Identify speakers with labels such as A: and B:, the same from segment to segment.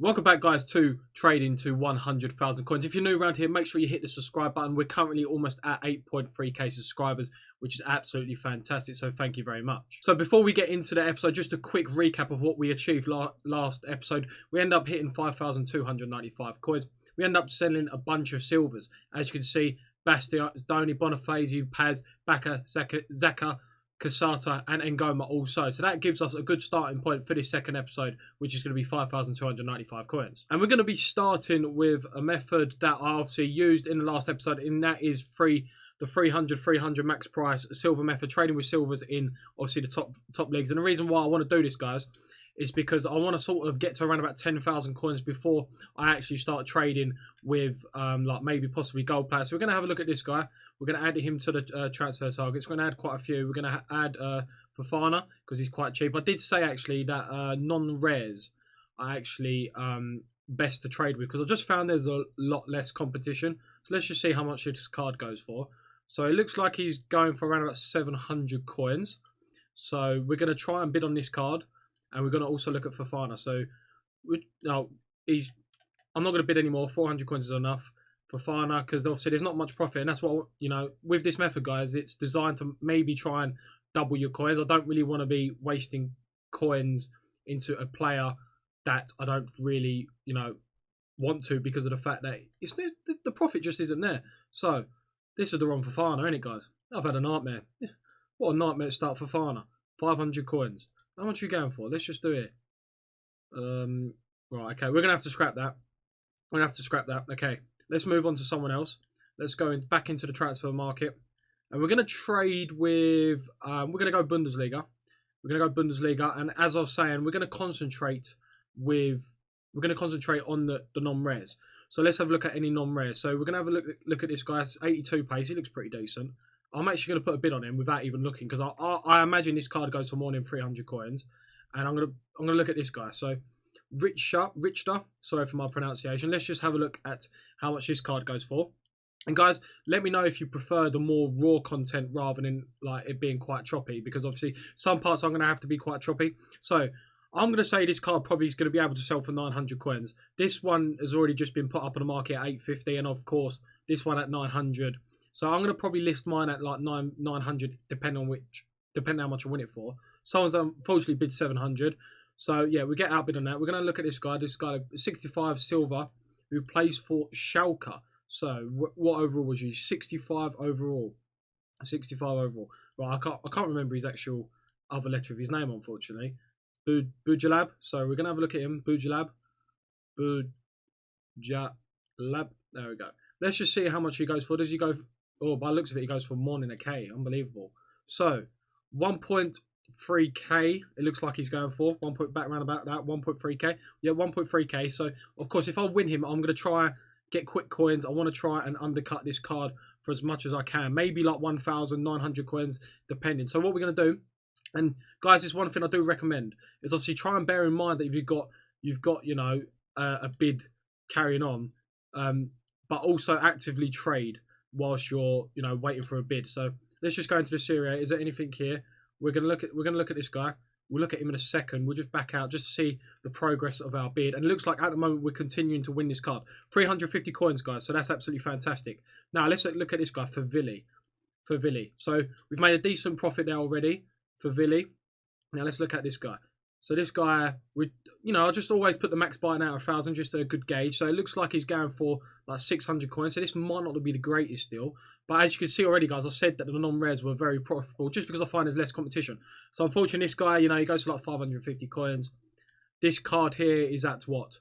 A: Welcome back, guys, to Trading to 100,000 coins. If you're new around here, make sure you hit the subscribe button. We're currently almost at 8.3k subscribers, which is absolutely fantastic, so thank you very much. So before we get into the episode, just a quick recap of what we achieved last episode. We end up hitting 5,295 coins. We end up selling a bunch of silvers. As you can see, Bastioni, Boniface, Paz, Baka, Zaka, Casata and Ngoma also. So that gives us a good starting point for this second episode, which is going to be 5,295 coins. And we're going to be starting with a method that I obviously used in the last episode, and that is the 300 max price silver method, trading with silvers in obviously the top leagues. And the reason why I want to do this, guys, is because I want to sort of get to around about 10,000 coins before I actually start trading with like maybe possibly gold players. So we're going to have a look at this guy. We're going to add him to the transfer targets. We're going to add quite a few. We're going to add Fofana because he's quite cheap. I did say actually that non-rares are actually best to trade with because I just found there's a lot less competition. So let's just see how much this card goes for. So it looks like he's going for around about 700 coins. So we're going to try and bid on this card. And we're going to also look at Fofana. So I'm not going to bid anymore. 400 coins is enough. Fofana, because obviously there's not much profit. And that's what, with this method, guys, it's designed to maybe try and double your coins. I don't really want to be wasting coins into a player that I don't really, want to because of the fact that the profit just isn't there. So this is the wrong Fofana, isn't it, guys? I've had a nightmare. What a nightmare to start Fofana. 500 coins. How much are you going for? Let's just do it. Right, okay. We're going to have to scrap that. Okay, let's move on to someone else. Let's go back into the transfer market. And we're going to trade with... we're going to go Bundesliga. And as I was saying, we're going to concentrate on the non-rares. So let's have a look at any non-rares. So we're going to have a look at this guy. It's 82 pace. He looks pretty decent. I'm actually going to put a bid on him without even looking because I imagine this card goes for more than 300 coins, and I'm gonna look at this guy. So Richter, sorry for my pronunciation. Let's just have a look at how much this card goes for. And guys, let me know if you prefer the more raw content rather than like it being quite choppy, because obviously some parts I'm going to have to be quite choppy. So I'm going to say this card probably is going to be able to sell for 900 coins. This one has already just been put up on the market at 850, and of course this one at 900. So I'm going to probably list mine at like 900, depending on how much I win it for. Someone's unfortunately bid 700. So yeah, we get outbid on that. We're going to look at this guy. 65 silver, who plays for Schalke. So what overall was you? 65 overall. 65 overall. Right, I can't remember his actual other letter of his name, unfortunately. Bujalab. So we're going to have a look at him. Bujalab. There we go. Let's just see how much he goes for. Does he go... Oh, by the looks of it, he goes for more than a K. Unbelievable. So, 1.3K, it looks like he's going for. Back around about that, 1.3K. Yeah, 1.3K. So, of course, if I win him, I'm going to try get quick coins. I want to try and undercut this card for as much as I can. Maybe like 1,900 coins, depending. So, what we're going to do, and guys, this one thing I do recommend, is obviously try and bear in mind that if you've got a bid carrying on, but also actively trade whilst you're waiting for a bid. So let's just go into the Serie A. Is there anything here? We're gonna look at this guy. We'll look at him in a second. We'll just back out just to see the progress of our bid. And it looks like at the moment we're continuing to win this card. 350 coins, guys. So that's absolutely fantastic. Now let's look at this guy for Villi. So we've made a decent profit there already for Villi. Now let's look at this guy. So this guy, I'll just always put the max buying out 1,000, just a good gauge. So it looks like he's going for like 600 coins. So this might not be the greatest deal. But as you can see already, guys, I said that the non-rares were very profitable just because I find there's less competition. So unfortunately, this guy, he goes for like 550 coins. This card here is at what?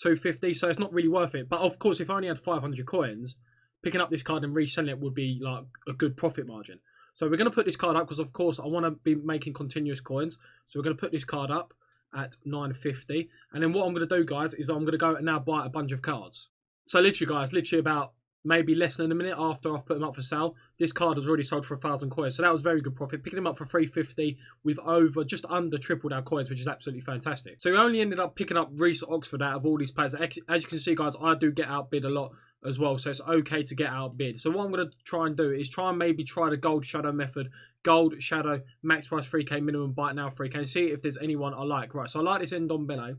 A: 250. So it's not really worth it. But of course, if I only had 500 coins, picking up this card and reselling it would be like a good profit margin. So we're going to put this card up because, of course, I want to be making continuous coins. So we're going to put this card up at 950. And then what I'm going to do, guys, is I'm going to go and now buy a bunch of cards. So literally, guys, about maybe less than a minute after I've put them up for sale, this card has already sold for 1,000 coins. So that was very good profit. Picking them up for 350, we've just under tripled our coins, which is absolutely fantastic. So we only ended up picking up Reece Oxford out of all these players. As you can see, guys, I do get outbid a lot as well, so it's okay to get outbid. So what I'm going to try and do is try the gold shadow method, gold shadow max price 3k minimum buy it now 3k, and see if there's anyone I like. Right, so I like this Ndombele.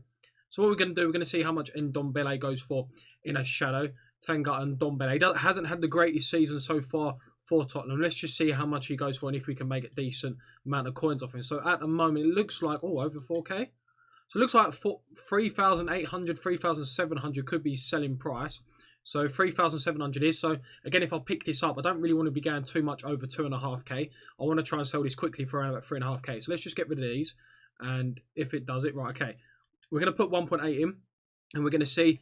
A: So what we're going to do, we're going to see how much Ndombele goes for in a shadow. Tanga and Ndombele. He hasn't had the greatest season so far for Tottenham. Let's just see how much he goes for and if we can make a decent amount of coins off him. So at the moment, it looks like, oh, over 4K. So it looks like 3,800, 3,700 could be selling price. So 3,700 is. So again, if I pick this up, I don't really want to be going too much over 2.5K. I want to try and sell this quickly for around about 3.5K. So let's just get rid of these. And if it does it, right, okay. We're going to put 1.8 in. And we're going to see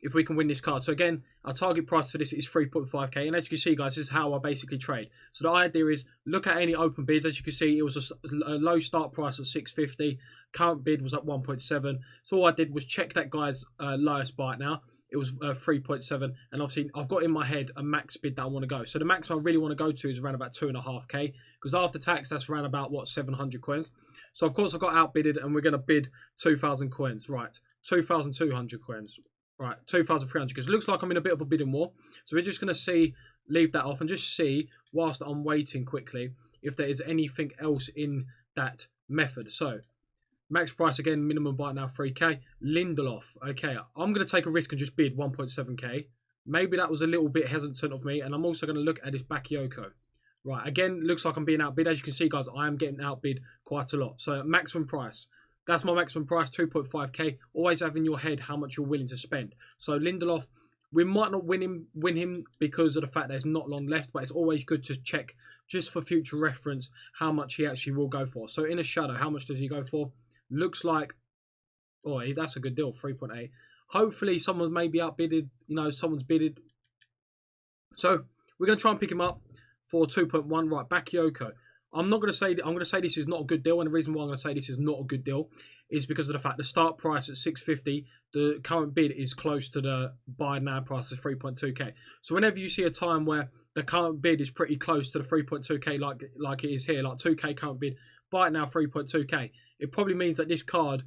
A: if we can win this card. So again, our target price for this is 3.5K. And as you can see, guys, this is how I basically trade. So the idea is look at any open bids. As you can see, it was a low start price of 650. Current bid was at 1.7. So all I did was check that guy's lowest buy now. It was 3.7. And obviously, I've got in my head a max bid that I want to go. So the max I really want to go to is around about 2.5K. Because after tax, that's around about, what, 700 coins. So, of course, I got outbidded and we're going to bid 2,000 coins. Right, 2,200 coins. Right, 2,300, because it looks like I'm in a bit of a bidding war. So we're just going to leave that off and just see, whilst I'm waiting quickly, if there is anything else in that method. So, max price again, minimum buy now 3K. Lindelof, okay, I'm going to take a risk and just bid 1.7K. Maybe that was a little bit hesitant of me, and I'm also going to look at this Bakayoko. Right, again, looks like I'm being outbid. As you can see, guys, I am getting outbid quite a lot. So, maximum price. That's my maximum price, 2.5K. Always have in your head how much you're willing to spend. So Lindelof, we might not win him because of the fact there's not long left, but it's always good to check just for future reference how much he actually will go for. So in a shadow, how much does he go for? Looks like, oh, that's a good deal, 3.8. Hopefully someone may be outbidded, someone's bidded. So we're going to try and pick him up for 2.1. Right, Bakayoko. I'm going to say this is not a good deal, and the reason why I'm going to say this is not a good deal is because of the fact the start price at 650, the current bid is close to the buy now price of 3.2K. So whenever you see a time where the current bid is pretty close to the 3.2K like it is here, like 2K current bid, buy it now 3.2K, it probably means that this card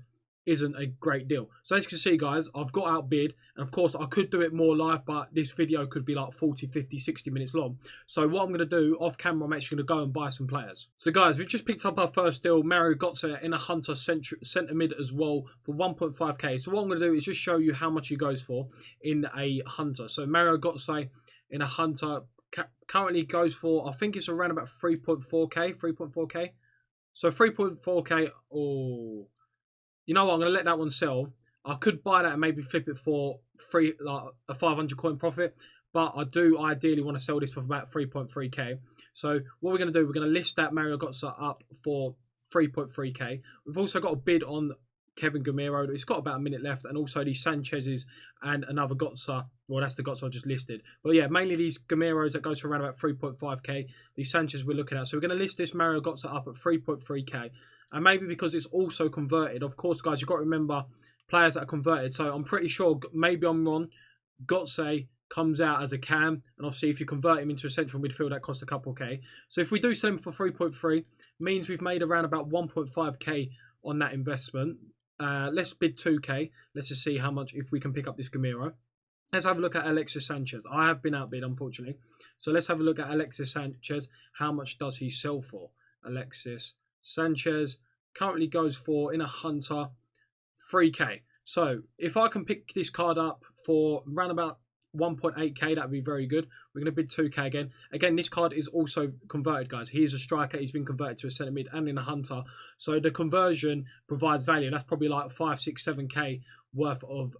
A: isn't a great deal. So as you can see, guys, I've got outbid, and of course I could do it more live, but this video could be like 40, 50, 60 minutes long. So what I'm going to do off camera, I'm actually going to go and buy some players. So guys, we've just picked up our first deal, Mario Götze in a Hunter centre mid as well for 1.5K. So what I'm going to do is just show you how much he goes for in a Hunter. So Mario Götze in a Hunter currently goes for, I think it's around about 3.4K. So 3.4K, oh, you know what, I'm going to let that one sell. I could buy that and maybe flip it for a 500 coin profit, but I do ideally want to sell this for about 3.3K. So what we're going to do, we're going to list that Mario Götze up for 3.3K. We've also got a bid on Kevin Gamero. It's got about a minute left, and also these Sanchez's and another Götze. Well, that's the Götze I just listed. But yeah, mainly these Gameros that goes for around about 3.5K. These Sanchez we're looking at. So we're going to list this Mario Götze up at 3.3K. And maybe because it's also converted. Of course, guys, you've got to remember players that are converted. So I'm pretty sure, maybe I'm wrong, Götze comes out as a cam. And obviously, if you convert him into a central midfield, that costs a couple K. So if we do sell him for 3.3, means we've made around about 1.5K on that investment. Let's bid 2K. Let's just see how much, if we can pick up this Gamero. Let's have a look at Alexis Sanchez. I have been outbid, unfortunately. So let's have a look at Alexis Sanchez. How much does he sell for? Alexis Sanchez currently goes for, in a Hunter, 3K. So if I can pick this card up for around about 1.8K, that would be very good. We're going to bid 2K again. Again, this card is also converted, guys. He is a striker. He's been converted to a centre mid and in a Hunter. So the conversion provides value. That's probably like 5, 6, 7K worth of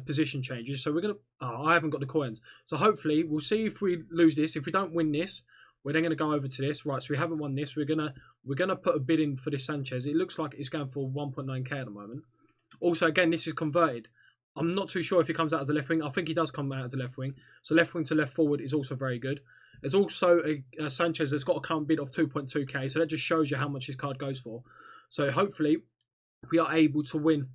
A: position changes. So we're going to... Oh, I haven't got the coins. So hopefully, we'll see if we lose this. If we don't win this, we're then going to go over to this. Right, so we haven't won this. We're gonna put a bid in for this Sanchez. It looks like it's going for 1.9K at the moment. Also, again, this is converted. I'm not too sure if he comes out as a left wing. I think he does come out as a left wing. So left wing to left forward is also very good. There's also a Sanchez that's got a current bid of 2.2K. So that just shows you how much this card goes for. So hopefully we are able to win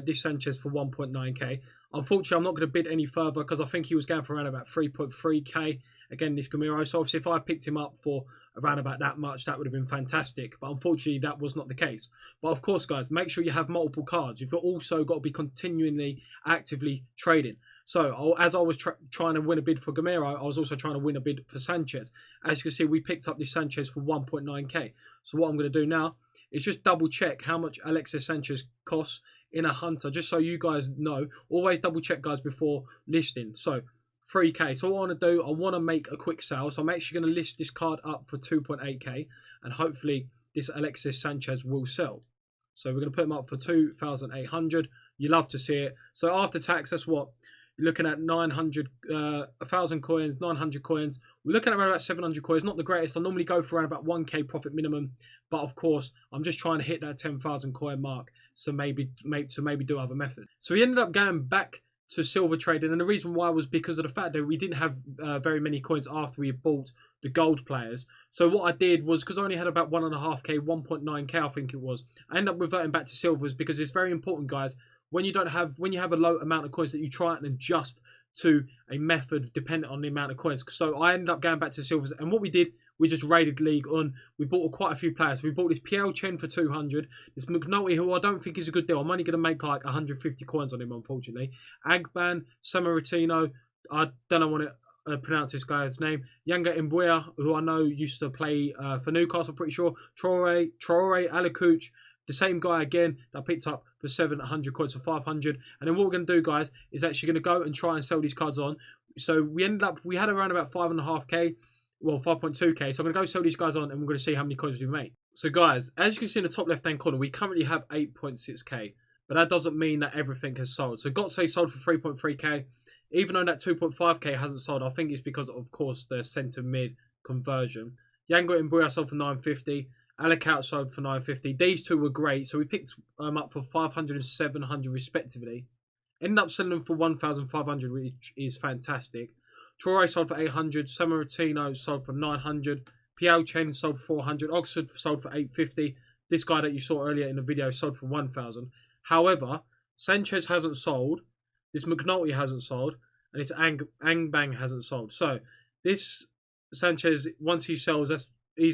A: this Sanchez for 1.9K. Unfortunately, I'm not going to bid any further because I think he was going for around about 3.3K. Again, this Gamero. So obviously, if I picked him up for around about that much, that would have been fantastic. But unfortunately, that was not the case. But of course, guys, make sure you have multiple cards. You've also got to be continually actively trading. So as I was trying to win a bid for Gamero, I was also trying to win a bid for Sanchez. As you can see, we picked up this Sanchez for 1.9K. So what I'm going to do now is just double check how much Alexis Sanchez costs in a hunter, just so you guys know. Always double check, guys, before listing. So 3k. So what I want to do, I want to make a quick sale. So I'm actually going to list this card up for 2.8k, and hopefully this Alexis Sanchez will sell. So we're going to put him up for 2,800. You love to see it. So after tax, that's what you're looking at. 1,000 coins, 900 coins. We're looking at around about 700 coins. Not the greatest. I normally go for around about 1k profit minimum, but of course I'm just trying to hit that 10,000 coin mark. So maybe do other methods. So we ended up going back to silver trading, and the reason why was because of the fact that we didn't have very many coins after we had bought the gold players. So what I did was, because I only had about 1.5k, 1.9k I think it was, I ended up reverting back to silvers, because it's very important, guys, when you have a low amount of coins, that you try and adjust to a method dependent on the amount of coins. So I ended up going back to silvers, and what we did, we just raided League on. We bought quite a few players. We bought this PL Chen for 200. This McNulty, who I don't think is a good deal. I'm only going to make like 150 coins on him, unfortunately. Agban, Samaritino, I don't know what to pronounce this guy's name. Yanga Mbuya, who I know used to play for Newcastle, pretty sure. Traore, Alakuch, the same guy again that I picked up for 700 coins for 500. And then what we're going to do, guys, is actually going to go and try and sell these cards on. So we had around about 5.5k. Well, 5.2k. So I'm going to go sell these guys on, and we're going to see how many coins we make. So guys, as you can see in the top left hand corner, we currently have 8.6k. But that doesn't mean that everything has sold. So Gotze sold for 3.3k. Even though that 2.5k hasn't sold, I think it's because, of course, the centre mid conversion. Yango Mbuya sold for 950. Alakout sold for 950. These two were great. So we picked them up for 500 and 700 respectively. Ended up selling them for 1,500, which is fantastic. Traore sold for 800, Samaritino sold for 900, Piao Chen sold for 400, Oxford sold for 850. This guy that you saw earlier in the video sold for 1,000. However, Sanchez hasn't sold, this McNulty hasn't sold, and this Angbang hasn't sold. So this Sanchez, once he sells, we're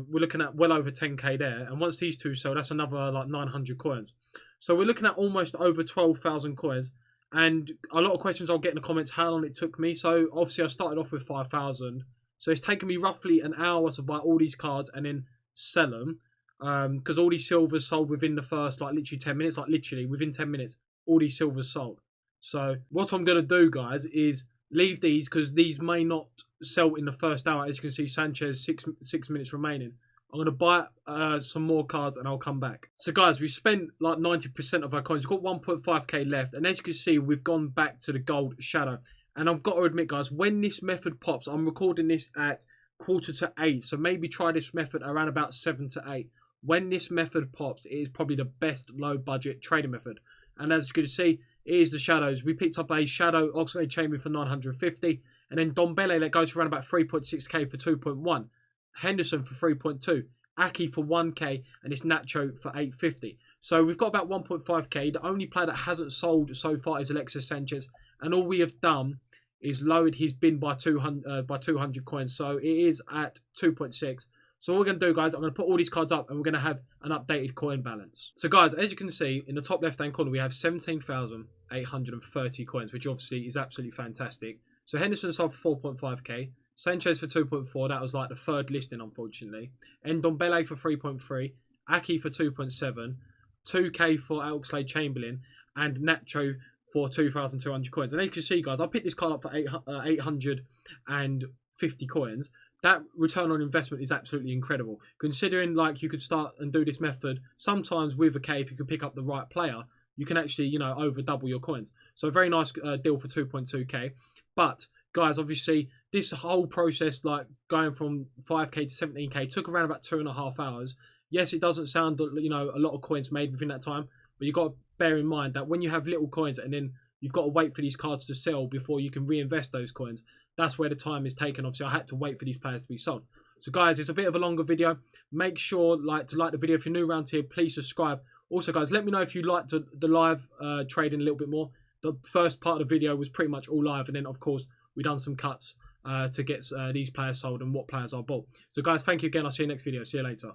A: looking at well over 10k there, and once these two sell, that's another like 900 coins. So we're looking at almost over 12,000 coins. And a lot of questions I'll get in the comments how long it took me. So obviously I started off with 5,000. So it's taken me roughly an hour to buy all these cards and then sell them. Because all these silvers sold within the first literally 10 minutes. Like literally within 10 minutes, all these silvers sold. So what I'm going to do, guys, is leave these, because these may not sell in the first hour. As you can see, Sanchez, 6 minutes remaining. I'm going to buy some more cards and I'll come back. So guys, we spent like 90% of our coins. We've got 1.5k left. And as you can see, we've gone back to the gold shadow. And I've got to admit, guys, when this method pops, I'm recording this at 7:45. So maybe try this method around about 7 to 8. When this method pops, it is probably the best low budget trading method. And as you can see, it is the shadows. We picked up a shadow Oxlade Chamber for 950. And then Dombele, that goes for around about 3.6k for 2.1. Henderson for 3.2, Aki for 1k, and it's Nacho for 850. So we've got about 1.5k. The only player that hasn't sold so far is Alexis Sanchez, and all we have done is lowered his bin by 200 coins. So it is at 2.6. So what we're going to do, guys, I'm going to put all these cards up, and we're going to have an updated coin balance. So guys, as you can see in the top left hand corner, we have 17,830 coins, which obviously is absolutely fantastic. So Henderson sold for 4.5k. Sanchez for 2.4, that was like the third listing, unfortunately. Ndombele for 3.3, Aki for 2.7, 2k for Oxlade Chamberlain, and Nacho for 2,200 coins. And as you can see, guys, I picked this card up for 850 coins. That return on investment is absolutely incredible. Considering like you could start and do this method, sometimes with a K, if you could pick up the right player, you can actually, over double your coins. So a very nice deal for 2.2k. But guys, obviously, this whole process, like going from 5k to 17k, took around about 2.5 hours. Yes, it doesn't sound, a lot of coins made within that time, but you've got to bear in mind that when you have little coins and then you've got to wait for these cards to sell before you can reinvest those coins, that's where the time is taken. Obviously, I had to wait for these players to be sold. So guys, it's a bit of a longer video. Make sure to like the video. If you're new around here, please subscribe. Also, guys, let me know if you liked the live trading a little bit more. The first part of the video was pretty much all live, and then, of course, we done some cuts to get these players sold and what players I bought. So, guys, thank you again. I'll see you next video. See you later.